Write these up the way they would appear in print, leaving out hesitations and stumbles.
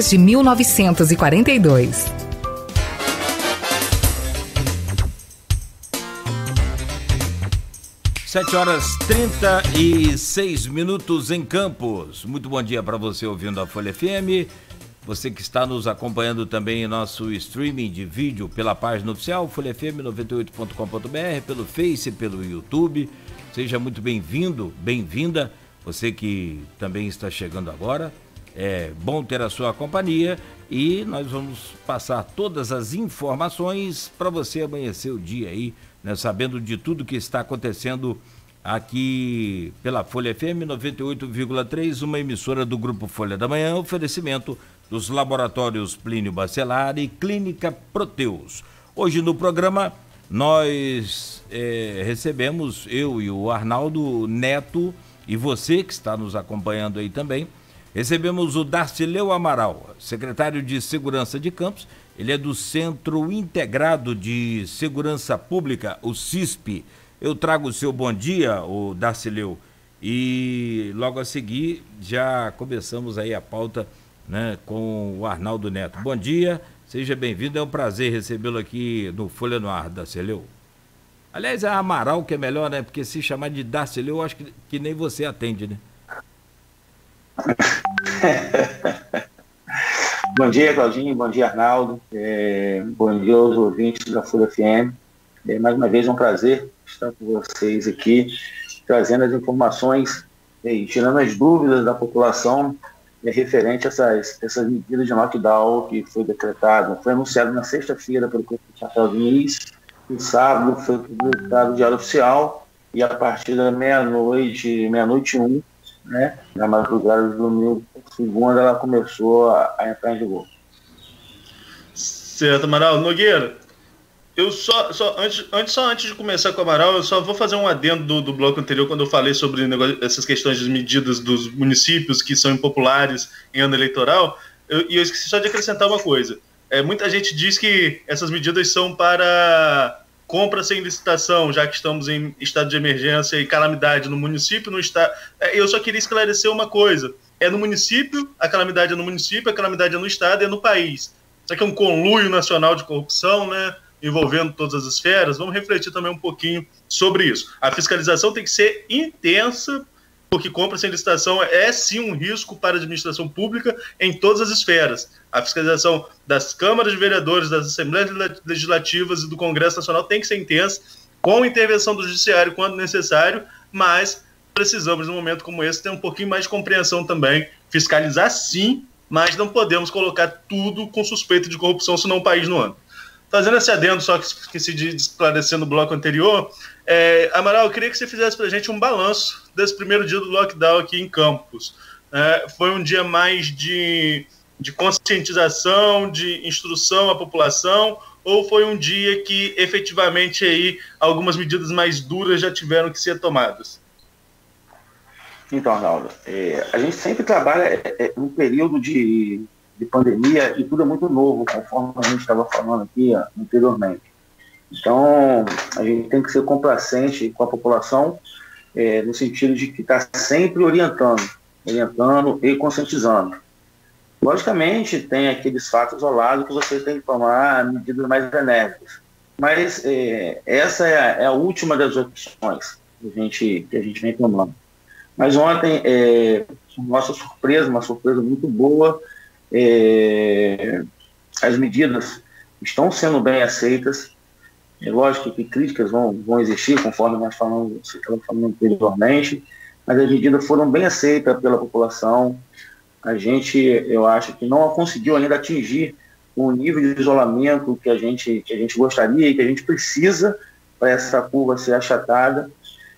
de 1942. 7h36 em Campos. Muito bom dia para você ouvindo a Folha FM. Você que está nos acompanhando também em nosso streaming de vídeo pela página oficial folhafm98.com.br, pelo Face, pelo YouTube. Seja muito bem-vindo, bem-vinda. Você que também está chegando agora. É bom ter a sua companhia e nós vamos passar todas as informações para você amanhecer o dia aí, né, sabendo de tudo que está acontecendo aqui pela Folha FM 98,3, uma emissora do Grupo Folha da Manhã, oferecimento dos laboratórios Plínio Bacelar e Clínica Proteus. Hoje no programa nós recebemos, eu e o Arnaldo Neto, e você que está nos acompanhando aí também, recebemos o Darcileu Amaral, secretário de Segurança de Campos. Ele é do Centro Integrado de Segurança Pública, o CISP. Eu trago o seu bom dia, o Darcileu, e logo a seguir já começamos aí a pauta, né, com o Arnaldo Neto. Bom dia, seja bem-vindo, é um prazer recebê-lo aqui no Folha no Ar, Darcileu. Aliás, é Amaral que é melhor, né, porque se chamar de Darcileu, eu acho que nem você atende, né? Bom dia, Claudinho, bom dia, Arnaldo, bom dia aos ouvintes da Folha FM. Mais uma vez é um prazer estar com vocês aqui, trazendo as informações e tirando as dúvidas da população referente a essas medidas de lockdown que foi decretado. Foi anunciado na sexta-feira pelo prefeito Rafael Diniz, no sábado foi publicado no Diário Oficial e a partir da meia-noite e 1, né, na madrugada do domingo, segunda, ela começou a entrar em vigor. Certo, Amaral. Nogueira, eu antes de começar com o Amaral, eu só vou fazer um adendo do bloco anterior, quando eu falei sobre essas questões de medidas dos municípios que são impopulares em ano eleitoral, e eu esqueci só de acrescentar uma coisa. Muita gente diz que essas medidas são para compra sem licitação, já que estamos em estado de emergência e calamidade no município, no estado. Eu só queria esclarecer uma coisa. É no município, a calamidade é no município, a calamidade é no estado e é no país. Isso aqui é um conluio nacional de corrupção, né, envolvendo todas as esferas. Vamos refletir também um pouquinho sobre isso. A fiscalização tem que ser intensa, porque compra sem licitação é sim um risco para a administração pública em todas as esferas. A fiscalização das câmaras de vereadores, das assembleias legislativas e do Congresso Nacional tem que ser intensa, com intervenção do judiciário quando necessário, mas precisamos, num momento como esse, ter um pouquinho mais de compreensão também. Fiscalizar sim, mas não podemos colocar tudo com suspeita de corrupção, senão o país não anda. Fazendo esse adendo, só que esqueci de esclarecer no bloco anterior, Amaral, eu queria que você fizesse para a gente um balanço desse primeiro dia do lockdown aqui em Campos. Foi um dia mais de conscientização, de instrução à população, ou foi um dia que efetivamente aí algumas medidas mais duras já tiveram que ser tomadas? Então, Arnaldo, a gente sempre trabalha num período de pandemia e tudo é muito novo, conforme a gente estava falando aqui anteriormente. Então, a gente tem que ser complacente com a população, no sentido de que está sempre orientando e conscientizando. Logicamente, tem aqueles fatos isolados que você tem que tomar medidas mais enérgicas, mas essa é a última das opções que a gente vem tomando. Mas ontem, nossa surpresa, uma surpresa muito boa, as medidas estão sendo bem aceitas. É lógico que críticas vão existir, conforme nós estávamos falando anteriormente, mas as medidas foram bem aceitas pela população. A gente, eu acho que não conseguiu ainda atingir o nível de isolamento que a gente gostaria e que a gente precisa para essa curva ser achatada,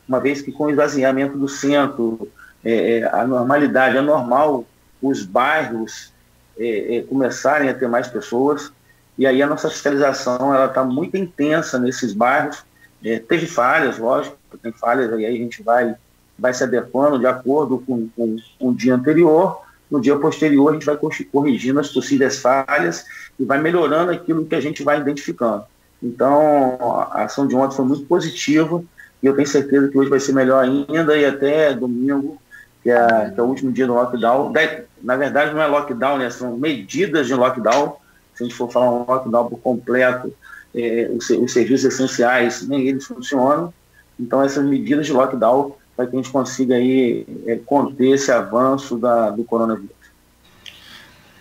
uma vez que com o esvaziamento do centro, a normalidade é normal, os bairros começarem a ter mais pessoas, e aí a nossa fiscalização está muito intensa nesses bairros. Teve falhas, lógico, tem falhas, aí a gente vai se adequando de acordo com o dia anterior. No dia posterior, a gente vai corrigindo as possíveis falhas e vai melhorando aquilo que a gente vai identificando. Então, a ação de ontem foi muito positiva e eu tenho certeza que hoje vai ser melhor ainda, e até domingo que é o último dia do lockdown. Na verdade, não é lockdown, né? São medidas de lockdown. Se a gente for falar um lockdown por completo, os serviços essenciais, nem eles funcionam. Então, essas medidas de lockdown para que a gente consiga aí, conter esse avanço do coronavírus.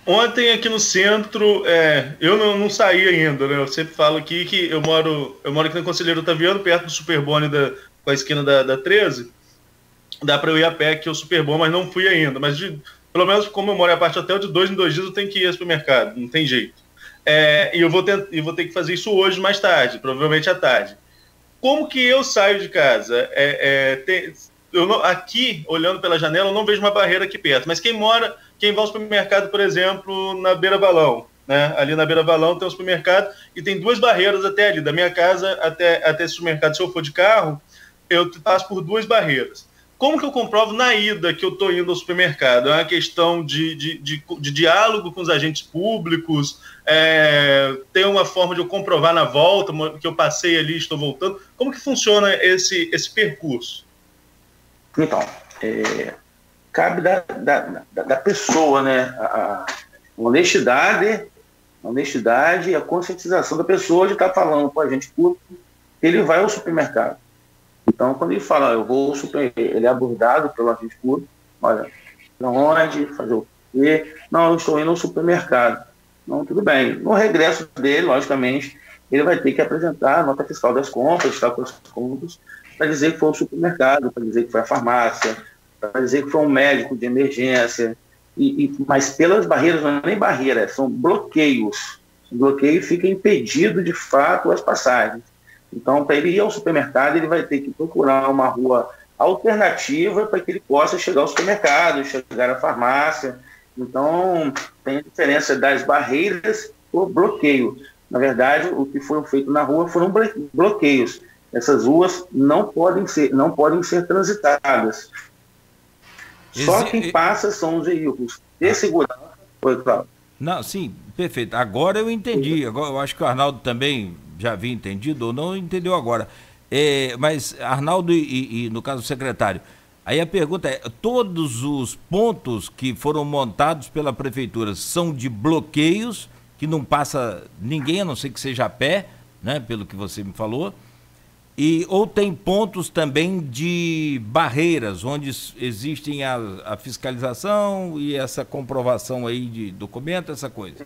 Ontem aqui no centro, eu não saí ainda, né? Eu sempre falo aqui que eu moro aqui na Conselheiro Otaviano, perto do Superbone, com a esquina da 13. Dá para eu ir a pé, que é o Superbom, mas não fui ainda. Mas pelo menos como eu moro em apart hotel, de 2 em 2 dias eu tenho que ir ao supermercado, não tem jeito. E eu vou ter que fazer isso hoje mais tarde, provavelmente à tarde. Como que eu saio de casa? Aqui, olhando pela janela, eu não vejo uma barreira aqui perto, mas quem vai ao supermercado, por exemplo, na Beira Valão, né? Ali na Beira Valão tem um supermercado e tem 2 barreiras até ali, da minha casa até esse supermercado. Se eu for de carro, eu passo por 2 barreiras. Como que eu comprovo na ida que eu estou indo ao supermercado? É uma questão de diálogo com os agentes públicos? Tem uma forma de eu comprovar na volta que eu passei ali e estou voltando? Como que funciona esse percurso? Então, cabe da pessoa, né? A honestidade e a conscientização da pessoa de estar falando com o agente público que ele vai ao supermercado. Então, quando ele fala, eu vou ao supermercado, ele é abordado pelo agente público, olha, para onde, fazer o quê? Não, eu estou indo ao supermercado. Não, tudo bem. No regresso dele, logicamente, ele vai ter que apresentar a nota fiscal das compras, estar com as contas, para dizer que foi ao supermercado, para dizer que foi à farmácia, para dizer que foi um médico de emergência, mas pelas barreiras, não é nem barreira, são bloqueios. O bloqueio fica impedido, de fato, as passagens. Então, para ele ir ao supermercado, ele vai ter que procurar uma rua alternativa para que ele possa chegar ao supermercado, chegar à farmácia. Então, tem a diferença das barreiras por bloqueio. Na verdade, o que foi feito na rua foram bloqueios. Essas ruas não podem ser transitadas. Só quem passa são os veículos de segurança. Oi, Cláudio. Não, sim, perfeito. Agora eu entendi. Agora, eu acho que o Arnaldo também já havia entendido ou não entendeu agora. Mas, Arnaldo e, no caso, o secretário, aí a pergunta é, todos os pontos que foram montados pela prefeitura são de bloqueios, que não passa ninguém, a não ser que seja a pé, né, pelo que você me falou, ou tem pontos também de barreiras, onde existem a fiscalização e essa comprovação aí de documento, essa coisa?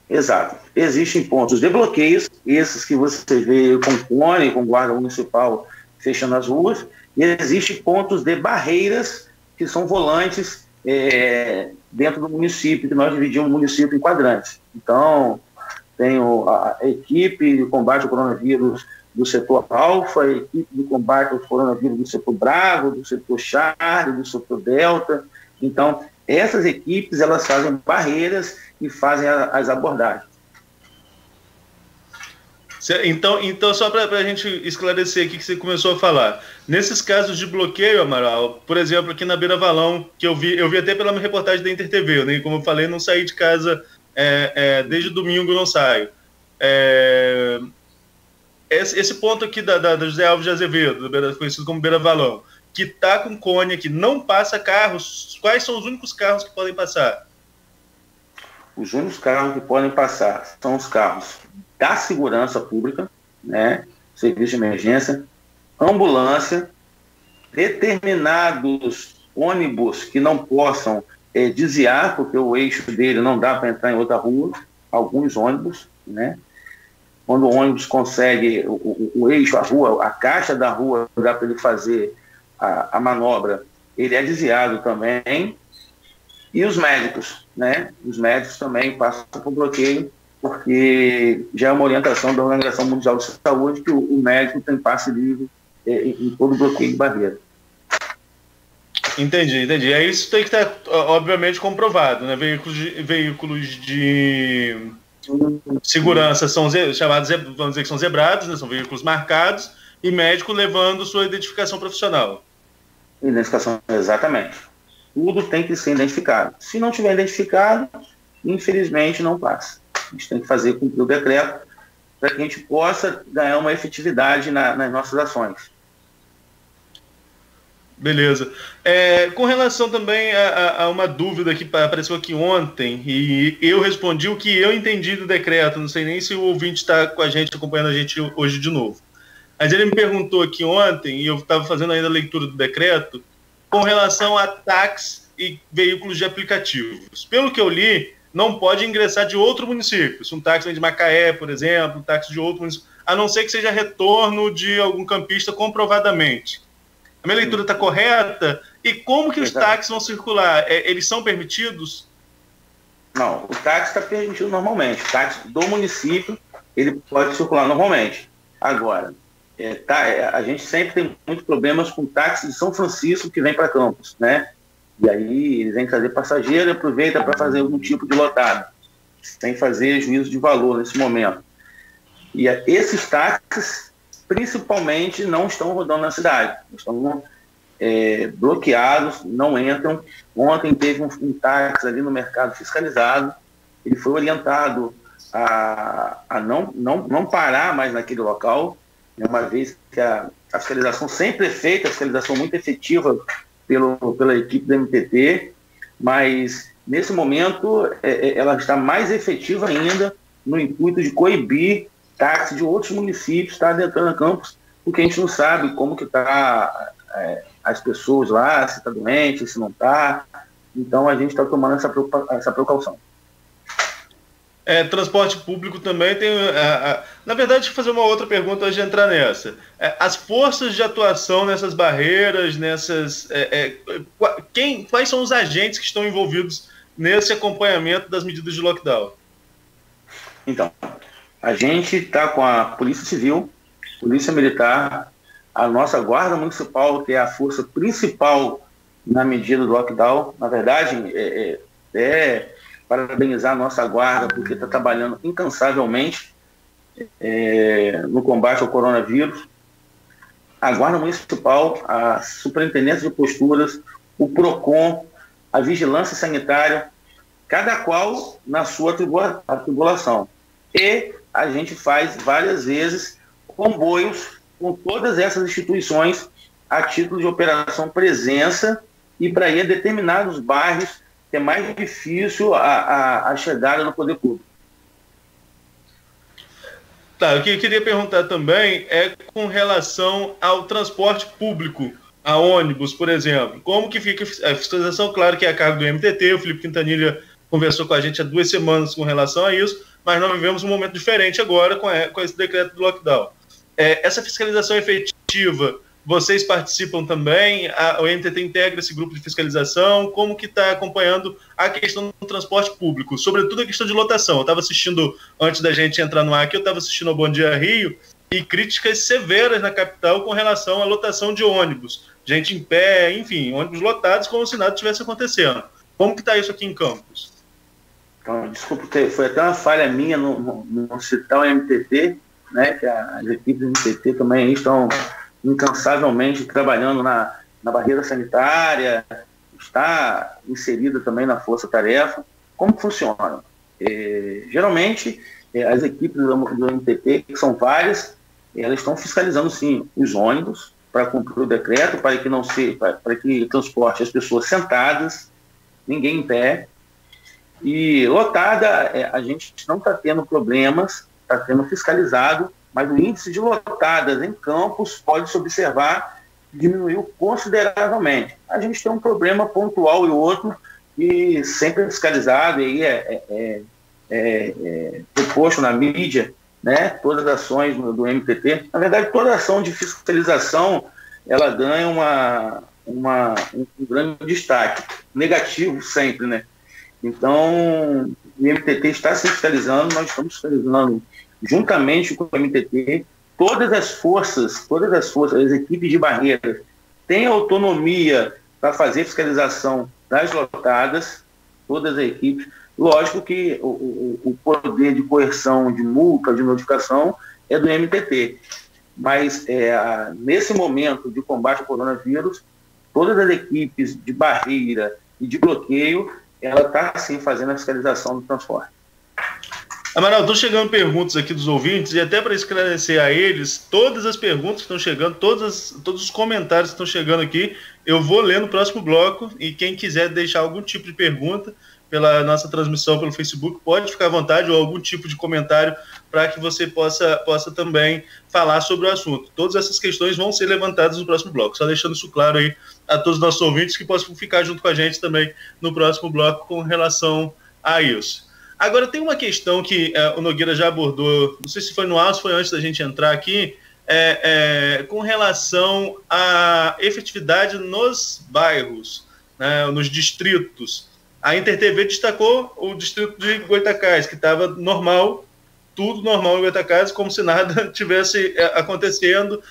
Exato. Existem pontos de bloqueios, esses que você vê com cone, com guarda municipal fechando as ruas, e existem pontos de barreiras, que são volantes dentro do município, que nós dividimos o município em quadrantes. Então, tem a equipe de combate ao coronavírus do setor Alfa, a equipe de combate ao coronavírus do setor Bravo, do setor Charlie, do setor Delta. Então, essas equipes, elas fazem barreiras e fazem as abordagens. Então só para a gente esclarecer aqui que você começou a falar, nesses casos de bloqueio, Amaral, por exemplo, aqui na Beira Valão, que eu vi até pela minha reportagem da Inter TV, né? Como eu falei, não saí de casa desde domingo, não saio. Esse ponto aqui da José Alves de Azevedo, conhecido como Beira Valão, que está com cone aqui, não passa carros, quais são os únicos carros que podem passar? Os únicos carros que podem passar são os carros da segurança pública, né, serviço de emergência, ambulância, determinados ônibus que não possam desviar, porque o eixo dele não dá para entrar em outra rua, alguns ônibus, né? Quando o ônibus consegue o eixo, a rua, a caixa da rua, dá para ele fazer a manobra, ele é desviado também. E os médicos, né? Os médicos também passam por bloqueio, porque já é uma orientação da Organização Mundial de Saúde que o médico tem passe livre em todo bloqueio de barreira. Entendi. Aí isso tem que estar, obviamente, comprovado, né? Veículos de segurança são chamados, vamos dizer que são zebrados, né? São veículos marcados, e médico levando sua identificação profissional. Identificação, exatamente. Tudo tem que ser identificado. Se não tiver identificado, infelizmente não passa. A gente tem que cumprir o decreto para que a gente possa ganhar uma efetividade nas nossas ações. Beleza. Com relação também a uma dúvida que apareceu aqui ontem, e eu respondi o que eu entendi do decreto, não sei nem se o ouvinte está com a gente, acompanhando a gente hoje de novo. Mas ele me perguntou aqui ontem, e eu estava fazendo ainda a leitura do decreto, com relação a táxis e veículos de aplicativos. Pelo que eu li, não pode ingressar de outro município. Se um táxi vem de Macaé, por exemplo, um táxi de outro município, a não ser que seja retorno de algum campista comprovadamente. A minha leitura está correta? E como que os táxis vão circular? Eles são permitidos? Não, o táxi está permitido normalmente. O táxi do município, ele pode circular normalmente. Agora, a gente sempre tem muitos problemas com táxi de São Francisco que vem para Campos, né? E aí eles vêm trazer passageiro e aproveita para fazer algum tipo de lotada, sem fazer juízo de valor nesse momento. E esses táxis, principalmente, não estão rodando na cidade. Estão bloqueados, não entram. Ontem teve um táxi ali no mercado fiscalizado. Ele foi orientado a não parar mais naquele local, uma vez que a fiscalização sempre é feita, a fiscalização muito efetiva pela equipe da MTT, mas nesse momento ela está mais efetiva ainda no intuito de coibir táxi de outros municípios estar adentrando a Campos, porque a gente não sabe como que está as pessoas lá, se está doente, se não está. Então a gente está tomando essa precaução. Transporte público também tem... Na verdade, deixa eu fazer uma outra pergunta antes de entrar nessa. As forças de atuação nessas barreiras, quais são os agentes que estão envolvidos nesse acompanhamento das medidas de lockdown? Então, a gente está com a Polícia Civil, Polícia Militar, a nossa Guarda Municipal, que é a força principal na medida do lockdown. Na verdade, parabenizar a nossa Guarda, porque está trabalhando incansavelmente no combate ao coronavírus. A Guarda Municipal, a Superintendência de Posturas, o PROCON, a Vigilância Sanitária, cada qual na sua atribulação. E a gente faz várias vezes comboios com todas essas instituições a título de operação presença e para ir a determinados bairros que é mais difícil a chegada no poder público. Tá, o que eu queria perguntar também com relação ao transporte público, a ônibus, por exemplo. Como que fica a fiscalização? Claro que é a cargo do MTT, o Felipe Quintanilha conversou com a gente há 2 semanas com relação a isso, mas nós vivemos um momento diferente agora com esse decreto do lockdown. Essa fiscalização efetiva, vocês participam também? O MTT integra esse grupo de fiscalização? Como que está acompanhando a questão do transporte público? Sobretudo a questão de lotação. Eu estava assistindo, antes da gente entrar no ar aqui, eu estava assistindo ao Bom Dia Rio, e críticas severas na capital com relação à lotação de ônibus. Gente em pé, enfim, ônibus lotados como se nada estivesse acontecendo. Como que está isso aqui em Campos? Então, desculpa, foi até uma falha minha no citar o MTT, né, que as equipes do MTT também estão incansavelmente trabalhando na barreira sanitária, está inserida também na força-tarefa. Como funciona? Geralmente, as equipes do MTT, que são várias, elas estão fiscalizando, sim, os ônibus para cumprir o decreto, para que transporte as pessoas sentadas, ninguém em pé. E lotada, a gente não está tendo problemas, está sendo fiscalizado, mas o índice de lotadas em Campos, pode-se observar, diminuiu consideravelmente. A gente tem um problema pontual e outro, e sempre é fiscalizado, e aí proposto na mídia, né, todas as ações do MTT. Na verdade, toda ação de fiscalização, ela ganha um grande destaque, negativo sempre, né? Então, o MTT está se fiscalizando, nós estamos fiscalizando juntamente com o MTT, todas as forças, as equipes de barreira têm autonomia para fazer fiscalização das lotadas, todas as equipes. Lógico que o poder de coerção, de multa, de notificação é do MTT, mas nesse momento de combate ao coronavírus, todas as equipes de barreira e de bloqueio, ela está sim fazendo a fiscalização do transporte. Amaral, estão chegando perguntas aqui dos ouvintes, e até para esclarecer a eles, todas as perguntas que estão chegando, todos os comentários que estão chegando aqui, eu vou ler no próximo bloco, e quem quiser deixar algum tipo de pergunta pela nossa transmissão pelo Facebook, pode ficar à vontade, ou algum tipo de comentário, para que você possa também falar sobre o assunto. Todas essas questões vão ser levantadas no próximo bloco, só deixando isso claro aí a todos os nossos ouvintes, que possam ficar junto com a gente também no próximo bloco com relação a isso. Agora, tem uma questão que o Nogueira já abordou, não sei se foi no ar ou se foi antes da gente entrar aqui, com relação à efetividade nos bairros, né, nos distritos. A InterTV destacou o distrito de Goytacazes, que estava normal, tudo normal em Goytacazes, como se nada tivesse acontecendo,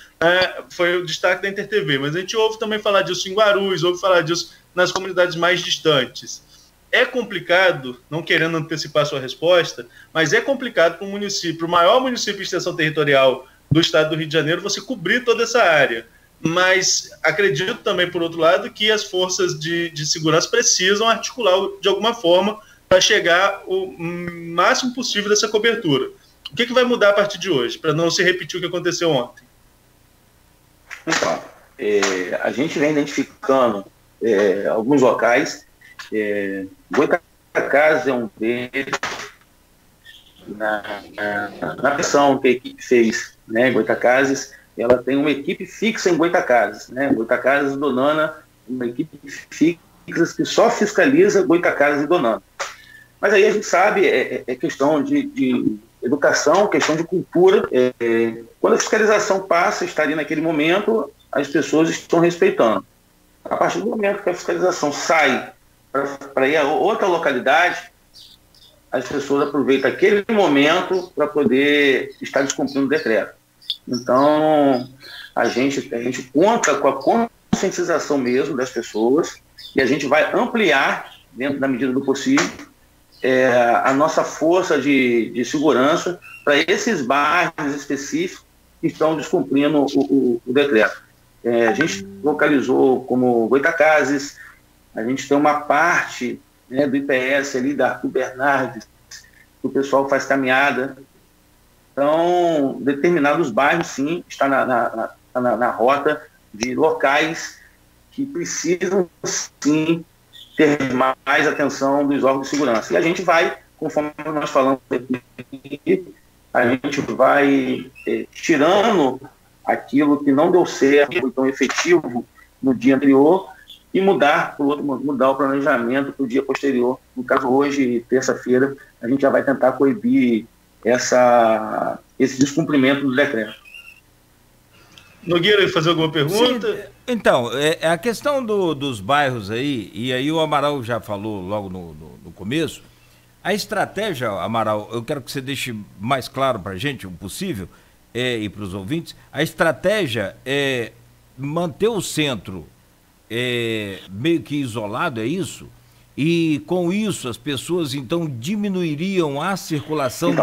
foi o destaque da InterTV. Mas a gente ouve também falar disso em Guarulhos, ouve falar disso nas comunidades mais distantes. É complicado, não querendo antecipar a sua resposta, mas é complicado para um município, o maior município de extensão territorial do estado do Rio de Janeiro, você cobrir toda essa área. Mas acredito também, por outro lado, que as forças de segurança precisam articular de alguma forma para chegar o máximo possível dessa cobertura. O que vai mudar a partir de hoje, para não se repetir o que aconteceu ontem? Então, a gente vem identificando alguns locais. Goytacazes é um deles. Na versão que a equipe fez, né, Goytacazes, ela tem uma equipe fixa em Goytacazes, né? Goytacazes e Donana, uma equipe fixa que só fiscaliza Goytacazes e Donana. Mas aí a gente sabe, é questão de educação, questão de cultura. Quando a fiscalização passa, está ali naquele momento, as pessoas estão respeitando. A partir do momento que a fiscalização sai para ir a outra localidade, as pessoas aproveitam aquele momento para poder estar descumprindo o decreto. Então, a gente conta com a conscientização mesmo das pessoas, e a gente vai ampliar, dentro da medida do possível, a nossa força de segurança para esses bairros específicos que estão descumprindo o decreto. A gente localizou como Goytacazes, a gente tem uma parte, né, do IPS ali, da Arthur Bernardes, que o pessoal faz caminhada. Então, determinados bairros, sim, está na rota de locais que precisam, sim, ter mais atenção dos órgãos de segurança. E a gente vai, conforme nós falamos aqui, a gente vai tirando aquilo que não deu certo, foi tão efetivo no dia anterior, e mudar o planejamento para o dia posterior. No caso, hoje, terça-feira, a gente já vai tentar coibir esse descumprimento do decreto. Nogueira, fazer alguma pergunta? Sim, então, a questão dos bairros aí, e aí o Amaral já falou logo no começo, a estratégia, Amaral, eu quero que você deixe mais claro para a gente, o possível, e para os ouvintes, a estratégia é manter o centro meio que isolado, é isso? E com isso as pessoas então diminuiriam a circulação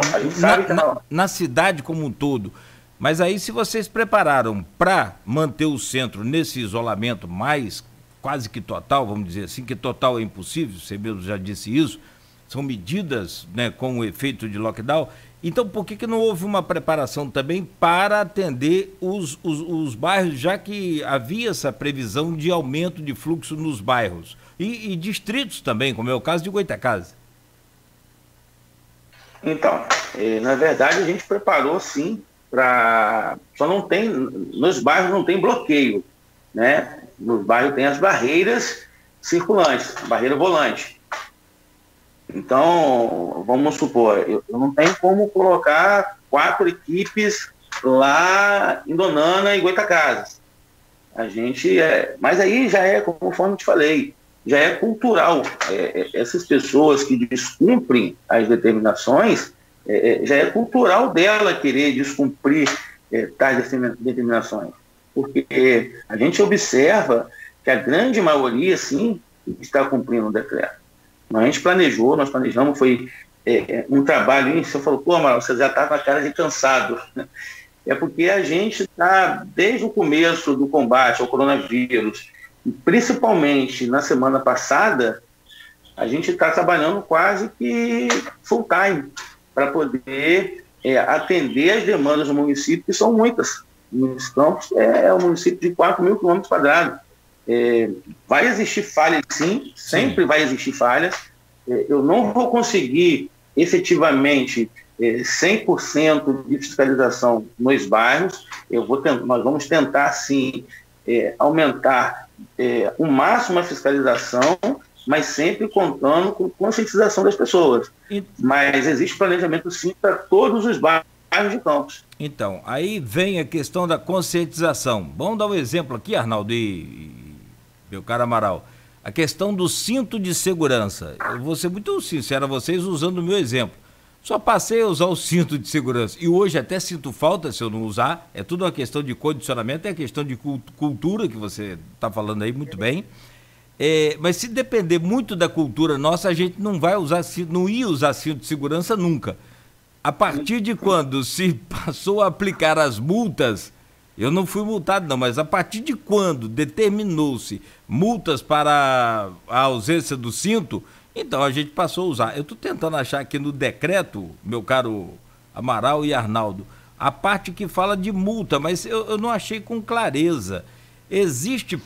na cidade como um todo. Mas aí, se vocês prepararam para manter o centro nesse isolamento mais quase que total, vamos dizer assim, que total é impossível, você mesmo já disse isso, são medidas, né, com o efeito de lockdown, então por que não houve uma preparação também para atender os bairros, já que havia essa previsão de aumento de fluxo nos bairros? E distritos também, como é o caso de Goytacazes. Então, na verdade a gente preparou sim, só não tem, nos bairros não tem bloqueio, né? Nos bairros tem as barreiras circulantes, barreira volante. Então, vamos supor, eu não tenho como colocar 4 equipes lá em Donana e Goytacazes. A gente mas aí já conforme eu te falei, já é cultural. Essas pessoas que descumprem as determinações, já é cultural dela querer descumprir tais determinações. Porque a gente observa que a grande maioria, sim, está cumprindo o decreto. Nós planejamos, foi um trabalho, você falou, pô, Amaral, você já está com a cara de cansado. É porque a gente está, desde o começo do combate ao coronavírus, e principalmente na semana passada, a gente está trabalhando quase que full time. para poder atender as demandas do município, que são muitas. Os Campos é um município de 4.000 quilômetros quadrados. Vai existir falhas, sim, sempre vai existir falhas. Eu não vou conseguir efetivamente 100% de fiscalização nos bairros. Nós vamos tentar, sim, aumentar o máximo a fiscalização, mas sempre contando com conscientização das pessoas. Mas existe planejamento, sim, para todos os bairros de Campos. Então, aí vem a questão da conscientização. Vamos dar um exemplo aqui, Arnaldo e meu caro Amaral. A questão do cinto de segurança. Eu vou ser muito sincero a vocês usando o meu exemplo. Só passei a usar o cinto de segurança. E hoje até sinto falta se eu não usar. É tudo uma questão de condicionamento, é questão de cultura, que você está falando aí muito bem. Mas se depender muito da cultura nossa, a gente não ia usar cinto de segurança nunca. A partir de quando se passou a aplicar as multas, eu não fui multado não, mas a partir de quando determinou-se multas para a ausência do cinto, então a gente passou a usar. Eu estou tentando achar aqui no decreto, meu caro Amaral e Arnaldo, a parte que fala de multa, mas eu não achei com clareza. Existe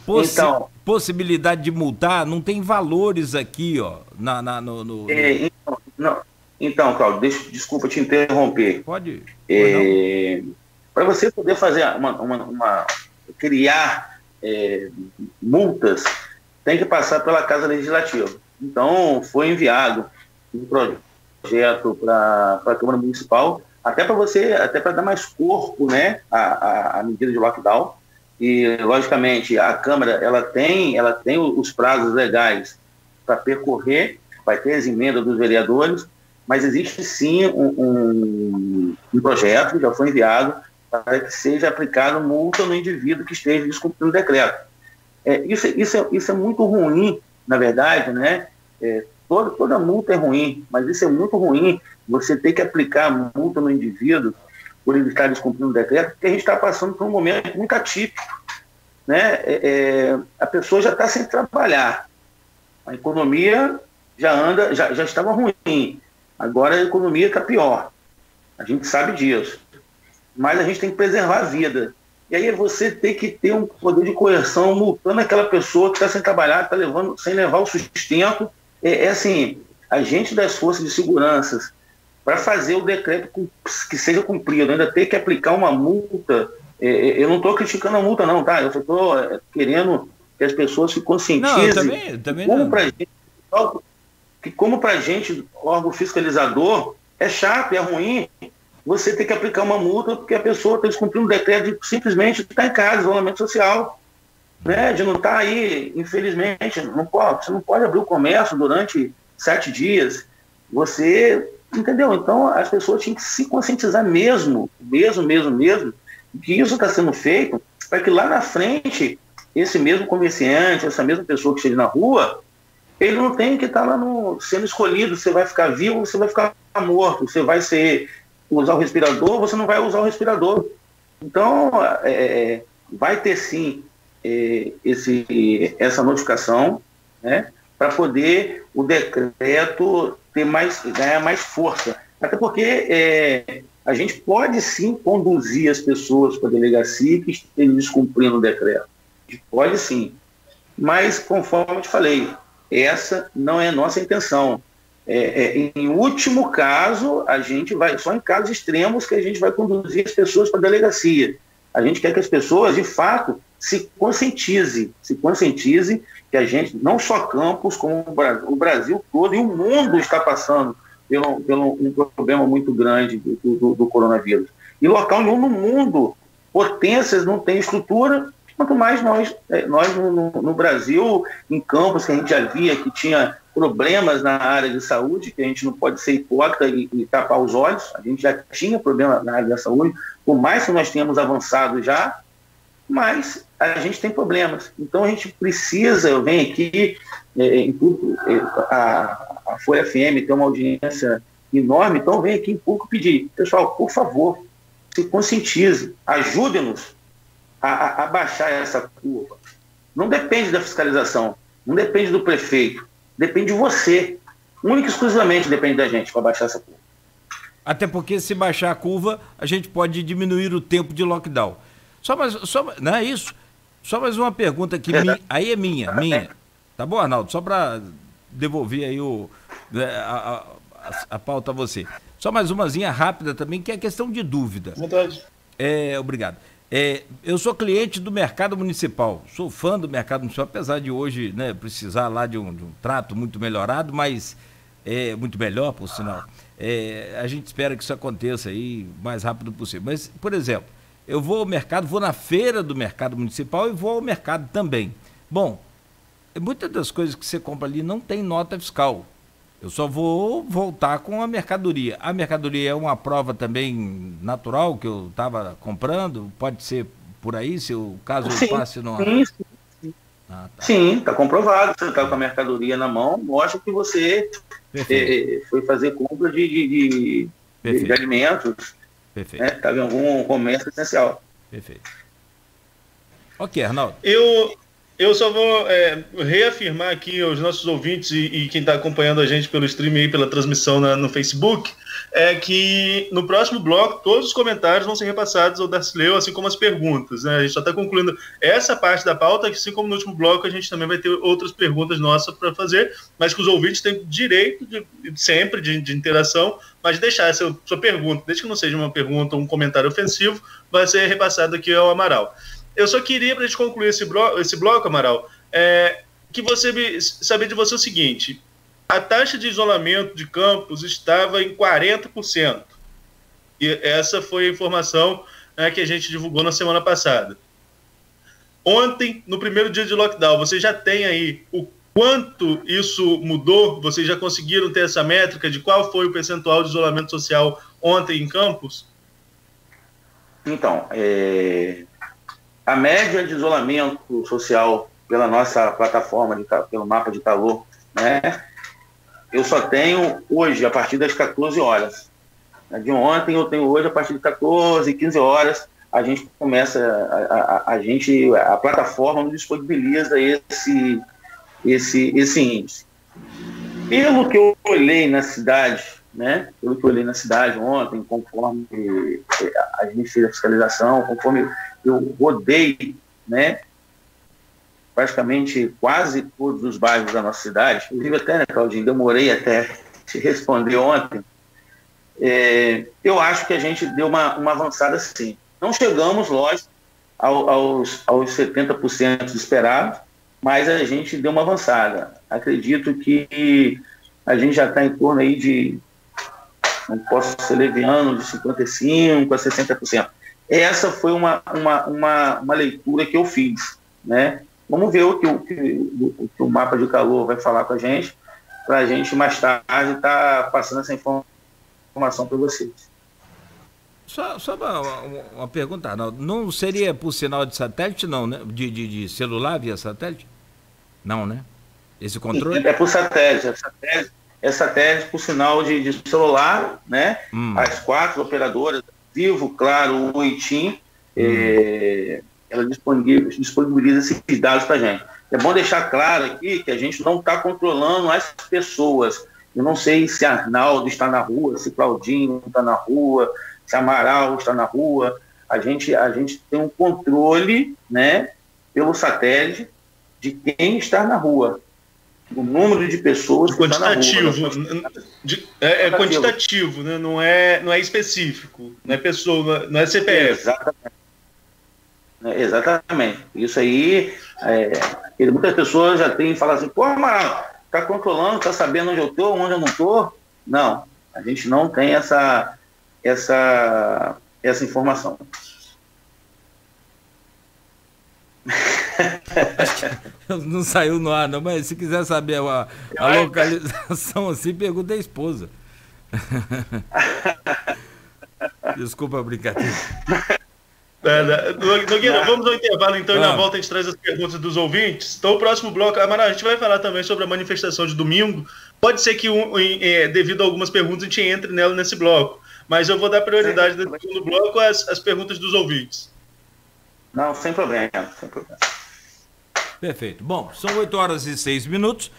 possibilidade de multar? Não tem valores aqui, ó. Então, Cláudio, desculpa te interromper. Pode. Para você poder fazer criar multas, tem que passar pela Casa Legislativa. Então, foi enviado um projeto para a Câmara Municipal, até para dar mais corpo, né, à medida de lockdown. E, logicamente, a Câmara ela tem os prazos legais para percorrer, vai ter as emendas dos vereadores, mas existe sim um projeto que já foi enviado para que seja aplicado multa no indivíduo que esteja descumprindo o decreto. Isso é muito ruim, na verdade, né? Toda multa é ruim, mas isso é muito ruim, você ter que aplicar multa no indivíduo por ele estar descumprindo o decreto, porque a gente está passando por um momento muito atípico, né? A pessoa já está sem trabalhar, a economia já estava ruim, agora a economia está pior, a gente sabe disso, mas a gente tem que preservar a vida. E aí você tem que ter um poder de coerção multando aquela pessoa que está sem trabalhar, está sem levar o sustento. Assim, a gente das forças de segurança, para fazer o decreto que seja cumprido, ainda ter que aplicar uma multa. Eu não estou criticando a multa não, tá? Eu só estou querendo que as pessoas se conscientizem. Não, também como para a gente, órgão fiscalizador, é chato, é ruim você ter que aplicar uma multa porque a pessoa está descumprindo o decreto de simplesmente estar em casa, isolamento social, né? De não estar aí, infelizmente, você não pode abrir o comércio durante 7 dias, entendeu? Então as pessoas tinham que se conscientizar mesmo, que isso está sendo feito para que lá na frente esse mesmo comerciante, essa mesma pessoa que esteja na rua, ele não tem que estar lá sendo escolhido, você vai ficar vivo ou você vai ficar morto, você vai usar o respirador ou você não vai usar o respirador. Então, vai ter sim essa notificação, né, para poder o decreto ganhar mais força. Até porque a gente pode sim conduzir as pessoas para a delegacia que estejam descumprindo o decreto. A gente pode sim. Mas, conforme eu te falei, essa não é a nossa intenção. Em último caso, a gente vai, só em casos extremos que a gente vai conduzir as pessoas para a delegacia. A gente quer que as pessoas, de fato, se conscientize que a gente, não só Campos, como o Brasil todo e o mundo está passando pelo um problema muito grande do coronavírus. E local nenhum no mundo, potências não têm estrutura, quanto mais nós no Brasil, em Campos, que a gente já via que tinha problemas na área de saúde, que a gente não pode ser hipócrita e tapar os olhos, a gente já tinha problema na área da saúde, por mais que nós tenhamos avançado já, mas a gente tem problemas. Então a gente precisa, eu venho aqui, a Folha FM tem uma audiência enorme, então eu venho aqui em público pedir, pessoal, por favor, se conscientize, ajude-nos a baixar essa curva. Não depende da fiscalização, não depende do prefeito, depende de você. Única e exclusivamente depende da gente para baixar essa curva. Até porque se baixar a curva, a gente pode diminuir o tempo de lockdown. Não é isso? Só mais uma pergunta aqui, aí é minha. Tá bom, Arnaldo? Só para devolver aí a pauta a você. Só mais umazinha rápida também, que é questão de dúvida. Verdade. Obrigado. Eu sou cliente do mercado municipal, sou fã do mercado municipal, apesar de hoje, né, precisar lá de um trato muito melhorado, mas muito melhor, por sinal. A gente espera que isso aconteça aí o mais rápido possível. Mas, por exemplo, eu vou ao mercado, vou na feira do mercado municipal e vou ao mercado também. Bom, muitas das coisas que você compra ali não tem nota fiscal. Eu só vou voltar com a mercadoria. A mercadoria é uma prova também natural que eu estava comprando? Pode ser por aí, se o caso eu passe no... Sim. Tá. Sim, está comprovado. Você está com a mercadoria na mão, mostra que você foi fazer compra de alimentos. Perfeito. Estava em algum comércio essencial. Perfeito. Ok, Arnaldo. Eu só vou reafirmar aqui aos nossos ouvintes e quem está acompanhando a gente pelo stream e pela transmissão no Facebook, que no próximo bloco todos os comentários vão ser repassados ao Darcileu, assim como as perguntas, né? A gente já está concluindo essa parte da pauta, que assim como no último bloco a gente também vai ter outras perguntas nossas para fazer, mas que os ouvintes têm direito sempre de interação, mas de deixar essa sua pergunta, desde que não seja uma pergunta ou um comentário ofensivo, vai ser repassado aqui ao Amaral. Eu só queria, para a gente concluir esse bloco, Amaral, que saber de você o seguinte: a taxa de isolamento de Campos estava em 40%. E essa foi a informação que a gente divulgou na semana passada. Ontem, no primeiro dia de lockdown, você já tem aí o quanto isso mudou? Vocês já conseguiram ter essa métrica de qual foi o percentual de isolamento social ontem em Campos? Então, a média de isolamento social pela nossa plataforma, pelo mapa de calor, né? Eu só tenho hoje, a partir das 14 horas. De ontem eu tenho hoje, a partir de 14, 15 horas, a gente começa, a plataforma nos disponibiliza esse índice. Pelo que eu olhei na cidade, né? Pelo que eu olhei na cidade ontem, conforme a gente fez a fiscalização, conforme eu rodei, né, praticamente quase todos os bairros da nossa cidade, inclusive até, né, Claudinho, demorei até te responder ontem, eu acho que a gente deu uma avançada sim. Não chegamos, lógico, aos 70% esperados, mas a gente deu uma avançada. Acredito que a gente já está em torno aí de, não posso ser leviano, de 55% a 60%. Essa foi uma leitura que eu fiz, né? Vamos ver o que o mapa de calor vai falar com a gente, para a gente mais tarde estar passando essa informação para vocês. Só uma pergunta, Arnaldo. Não seria por sinal de satélite, não, né? De celular via satélite? Não, né? Esse controle? É por satélite. É satélite por sinal de celular, né? As 4 operadoras, Vivo, Claro, Oi e TIM, ela disponibiliza esses dados para a gente. É bom deixar claro aqui que a gente não está controlando as pessoas. Eu não sei se Arnaldo está na rua, se Claudinho está na rua, se Amaral está na rua. A gente tem um controle, né, pelo satélite de quem está na rua. O número de pessoas que estão na rua. É quantitativo, né? Não é específico, não é pessoa, não é CPF. Exatamente. Isso aí, muitas pessoas já falam assim, pô, mas está controlando, está sabendo onde eu estou, onde eu não estou. Não, a gente não tem essa informação. Não saiu no ar, não, mas se quiser saber a localização assim, pergunta à esposa. Desculpa a brincadeira. Nogueira, vamos ao intervalo então, e na volta a gente traz as perguntas dos ouvintes. Então o próximo bloco, Amaral, a gente vai falar também sobre a manifestação de domingo. Pode ser que devido a algumas perguntas a gente entre nela nesse bloco, mas eu vou dar prioridade no segundo bloco às perguntas dos ouvintes. Não, sem problema. Perfeito. Bom, são 8h06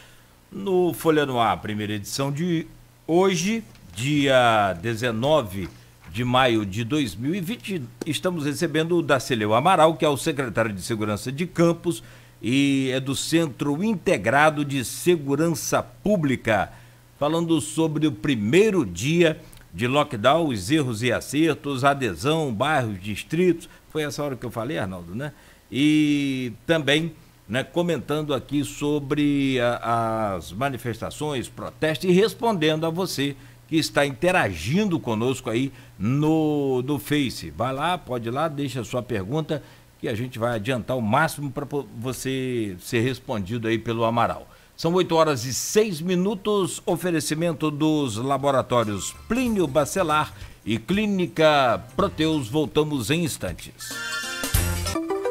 no Folha no Ar, primeira edição de hoje, dia 19 de maio de 2020, estamos recebendo o Darcílio Amaral, que é o secretário de Segurança de Campos e é do Centro Integrado de Segurança Pública, falando sobre o primeiro dia de lockdown, os erros e acertos, adesão, bairros, distritos. Foi essa hora que eu falei, Arnaldo, né? E também, né, comentando aqui sobre as manifestações, protestos e respondendo a você que está interagindo conosco aí no Face. Vai lá, pode ir lá, deixa a sua pergunta que a gente vai adiantar o máximo para você ser respondido aí pelo Amaral. São 8h06, oferecimento dos laboratórios Plínio Bacelar e Clínica Proteus. Voltamos em instantes.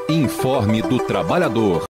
Informe do Trabalhador.